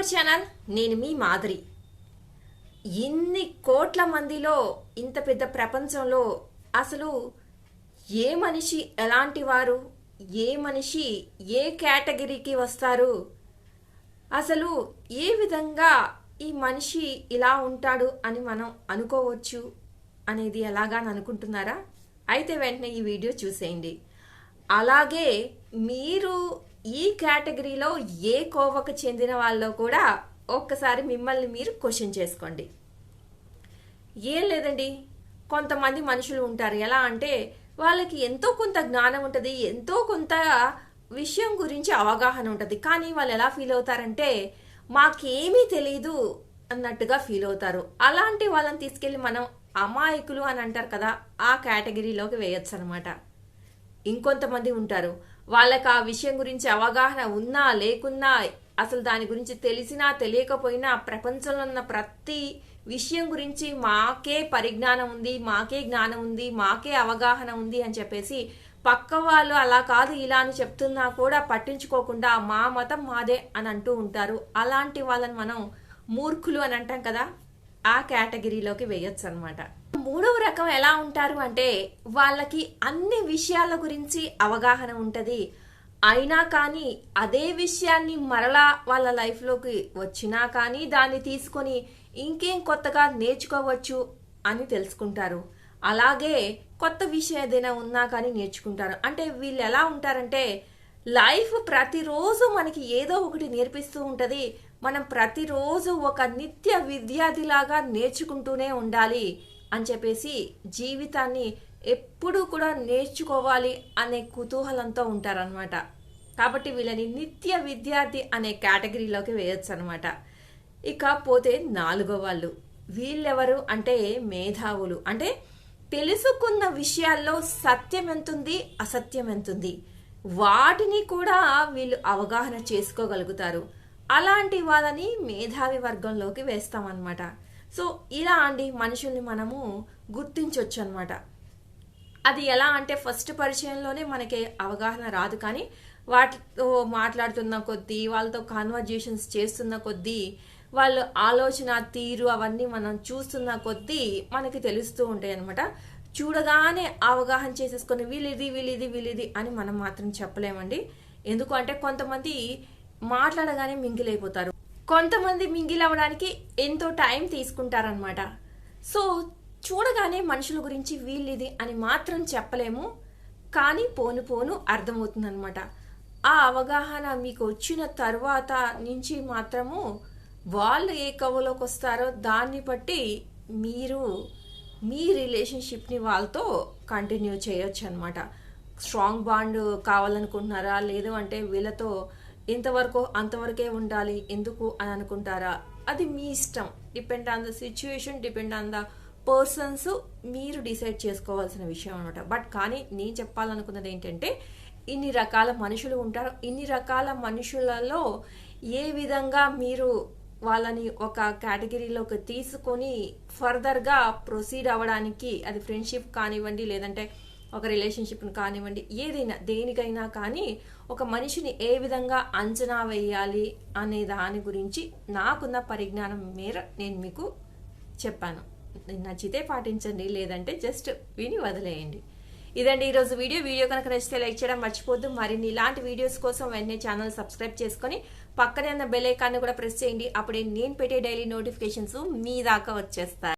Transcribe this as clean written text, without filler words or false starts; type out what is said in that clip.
Our channel. నేను మీ మాధురి. ఇన్ని కోట్ల మందిలో ఇంత పెద్ద ప్రపంచంలో అసలు ఏ మనిషి ఎలాంటి వారు, ఏ మనిషి ఏ కేటగిరీకి వస్తారు, అసలు ఏ విధంగా ఈ మనిషి ఇలా ఉంటాడు అని మనం అనుకోవచ్చు అనేది ఎలాగాని అనుకుంటున్నారా? అయితే వెంటనే ఈ వీడియో చూసేయండి. అలాగే మీరు ఈ కేటగిరీలో ఏ కోవకు చెందిన వాళ్ళో కూడా ఒక్కసారి మిమ్మల్ని మీరు క్వశ్చన్ చేసుకోండి. ఏం లేదండి, కొంతమంది మనుషులు ఉంటారు. ఎలా అంటే వాళ్ళకి ఎంతో కొంత జ్ఞానం ఉంటుంది, ఎంతో కొంత విషయం గురించి అవగాహన ఉంటుంది. కానీ వాళ్ళు ఎలా ఫీల్ అవుతారంటే మాకేమీ తెలీదు అన్నట్టుగా ఫీల్ అవుతారు. అలాంటి వాళ్ళని తీసుకెళ్ళి మనం అమాయకులు అని అంటారు కదా, ఆ కేటగిరీలోకి వేయచ్చు అనమాట. ఇంకొంతమంది ఉంటారు, వాళ్ళకి ఆ విషయం గురించి అవగాహన ఉన్నా లేకున్నా, అసలు దాని గురించి తెలిసినా తెలియకపోయినా ప్రపంచంలో ఉన్న ప్రతి విషయం గురించి మాకే పరిజ్ఞానం ఉంది, మాకే జ్ఞానం ఉంది, మాకే అవగాహన ఉంది అని చెప్పేసి పక్క వాళ్ళు అలా కాదు ఇలా అని చెప్తున్నా కూడా పట్టించుకోకుండా మా మతం మాదే అని అంటూ ఉంటారు. అలాంటి వాళ్ళని మనం మూర్ఖులు అని అంటాం కదా, ఆ కేటగిరీలోకి వేయొచ్చు అనమాట. మూడవ రకం ఎలా ఉంటారు అంటే వాళ్ళకి అన్ని విషయాల గురించి అవగాహన ఉంటుంది, అయినా కానీ అదే విషయాన్ని మరలా వాళ్ళ లైఫ్లోకి వచ్చినా కానీ దాన్ని తీసుకొని ఇంకేం కొత్తగా నేర్చుకోవచ్చు అని తెలుసుకుంటారు. అలాగే కొత్త విషయం ఏదైనా ఉన్నా కానీ నేర్చుకుంటారు. అంటే వీళ్ళు ఎలా ఉంటారంటే లైఫ్ ప్రతిరోజు మనకి ఏదో ఒకటి నేర్పిస్తూ ఉంటుంది. మనం ప్రతిరోజు ఒక నిత్య విద్యార్థిలాగా నేర్చుకుంటూనే ఉండాలి అని చెప్పేసి జీవితాన్ని ఎప్పుడూ కూడా నేర్చుకోవాలి అనే కుతూహలంతో ఉంటారనమాట. కాబట్టి వీళ్ళని నిత్య విద్యార్థి అనే కేటగిరీలోకి వేయొచ్చు అనమాట. ఇక పోతే నాలుగో వాళ్ళు, వీళ్ళెవరు అంటే మేధావులు. అంటే తెలుసుకున్న విషయాల్లో సత్యం ఎంతుంది, అసత్యం ఎంతుంది, వాటిని కూడా వీళ్ళు అవగాహన చేసుకోగలుగుతారు. అలాంటి వాళ్ళని మేధావి వర్గంలోకి వేస్తామన్నమాట. సో ఇలా అండి మనుషుల్ని మనము గుర్తించవచ్చు అనమాట. అది ఎలా అంటే ఫస్ట్ పరిచయంలోనే మనకి అవగాహన రాదు, కానీ వాటితో మాట్లాడుతున్న కొద్దీ, వాళ్ళతో కాన్వర్జేషన్స్ చేస్తున్న కొద్దీ, వాళ్ళు ఆలోచన తీరు అవన్నీ మనం చూస్తున్న కొద్దీ మనకి తెలుస్తూ ఉంటాయి అనమాట. చూడగానే అవగాహన చేసేసుకొని వీళ్ళిది వీళ్ళిది వీళ్ళిది అని మనం మాత్రం చెప్పలేమండి. ఎందుకు అంటే కొంతమంది మాట్లాడగానే మింగిలైపోతారు, కొంతమంది మింగిల్ అవ్వడానికి ఎంతో టైం తీసుకుంటారనమాట. సో చూడగానే మనుషుల గురించి వీళ్ళిది అని మాత్రం చెప్పలేము, కానీ పోను పోను అర్థమవుతుందనమాట. ఆ అవగాహన మీకు వచ్చిన తర్వాత నుంచి మాత్రము వాళ్ళు ఏ కవులోకి వస్తారో దాన్ని బట్టి మీరు మీ రిలేషన్షిప్ని వాళ్ళతో కంటిన్యూ చేయొచ్చు అనమాట. స్ట్రాంగ్ బాండ్ కావాలనుకుంటున్నారా, లేదు అంటే వీళ్ళతో ఇంతవరకు అంతవరకే ఉండాలి ఎందుకు అని అనుకుంటారా, అది మీ ఇష్టం. Depend on the situation, depend on the persons, మీరు డిసైడ్ చేసుకోవాల్సిన విషయం అనమాట. బట్ కానీ నేను చెప్పాలనుకున్నది ఏంటంటే ఇన్ని రకాల మనుషులు ఉంటారు. ఇన్ని రకాల మనుషులలో ఏ విధంగా మీరు వాళ్ళని ఒక కేటగిరీలోకి తీసుకొని ఫర్దర్గా ప్రొసీడ్ అవ్వడానికి, అది ఫ్రెండ్షిప్ కానివ్వండి, లేదంటే ఒక రిలేషన్షిప్ని కానివ్వండి, ఏదైనా దేనికైనా కానీ ఒక మనిషిని ఏ విధంగా అంచనా వేయాలి అనే దాని గురించి నాకున్న పరిజ్ఞానం మేర నేను మీకు చెప్పాను. నచ్చితే పాటించండి, లేదంటే జస్ట్ విని వదిలేయండి. ఇదండి ఈరోజు వీడియో కనుక నచ్చితే లైక్ చేయడం మర్చిపోద్దు. మరిన్ని ఇలాంటి వీడియోస్ కోసం వెంటనే ఛానల్ సబ్స్క్రైబ్ చేసుకొని పక్కనే ఉన్న బెల్ ఐకాన్ని కూడా ప్రెస్ చేయండి. అప్పుడే నేను పెట్టే డైలీ నోటిఫికేషన్స్ మీ దాకా వచ్చేస్తాయి.